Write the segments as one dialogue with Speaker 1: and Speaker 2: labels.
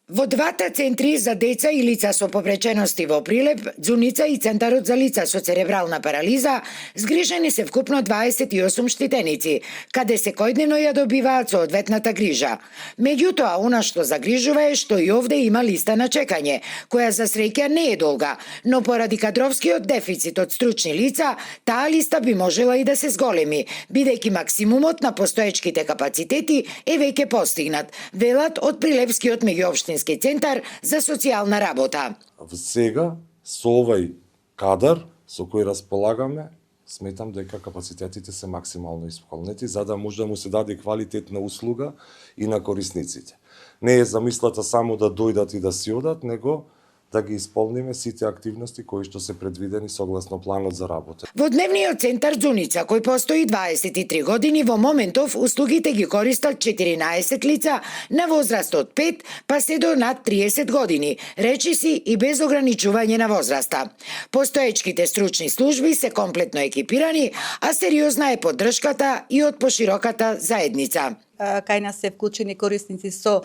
Speaker 1: Во двата центри за деца и лица со попречености во Прилеп, Ѕуница и Центарот за лица со церебрална парализа, згрижени се вкупно 28 штитеници, каде секојдневно ја добиваат соодветната грижа. Меѓутоа, она што загрижува е што и овде има листа на чекање, која за среќа не е долга, но поради кадровскиот дефицит од стручни лица, таа листа би можела и да се зголеми, бидејќи максимумот на постоечките капацитети е веќе постигнат, велат од Прилепскиот меѓуопштински центар за социјална работа.
Speaker 2: Сега, со овај кадар со кој располагаме, сметам дека капацитетите се максимално исполнети, за да може да му се даде квалитетна услуга и на корисниците. Не е замислата само да дојдат и да си одат, него да ги исполниме сите активности кои што се предвидени согласно планот за работа.
Speaker 1: Во дневниот центар Ձуница, кој постои 23 години, во моментов услугите ги користат 14 лица на возраст од 5 па се до над 30 години, речиси и без ограничување на возраста. Постоечките стручни служби се комплетно екипирани, а сериозна е поддршката и од пошироката заедница.
Speaker 3: Кај нас се вклучени корисници со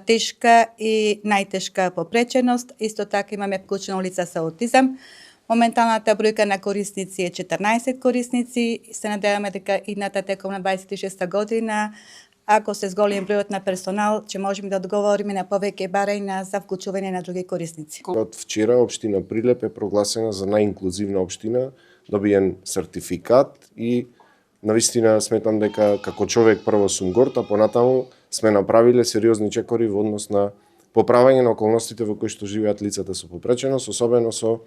Speaker 3: тешка и најтешка попреченост. Исто така имаме вклучено лица со аутизам. Моменталната бројка на корисници е 14 корисници. Се надеваме дека идната теком на 26 година, ако се зголеми бројот на персонал, ќе можеме да одговориме на повеќе барања за вклучување на други корисници.
Speaker 4: Од вчера општина Прилеп е прогласена за најинклузивна општина, добиен сертификат и навистина сметам дека како човек прво сум горд, а понатаму сме направиле сериозни чекори во однос на поправање на околностите во кои што живеат лицата со попреченост, особено со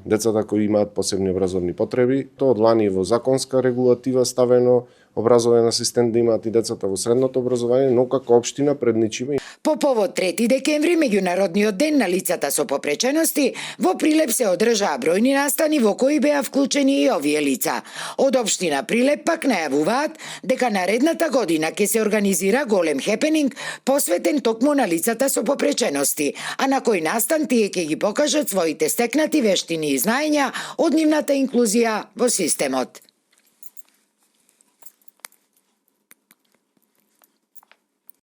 Speaker 4: децата кои имаат посебни образовни потреби. Тоа од лани во законска регулатива ставено образовен асистент да имаат и децата во средното образование, но како општина предничиме.
Speaker 1: По повод 3 декември, меѓународниот ден на лицата со попречености, во Прилеп се одржаа бројни настани во кои беа вклучени и овие лица. Од општина Прилеп пак најавуваат дека наредната година ќе се организира голем хепенинг посветен токму на лицата со попречености, а на кој настан тие ќе ги покажат своите стекнати вештини и знаења од нивната инклузија во системот.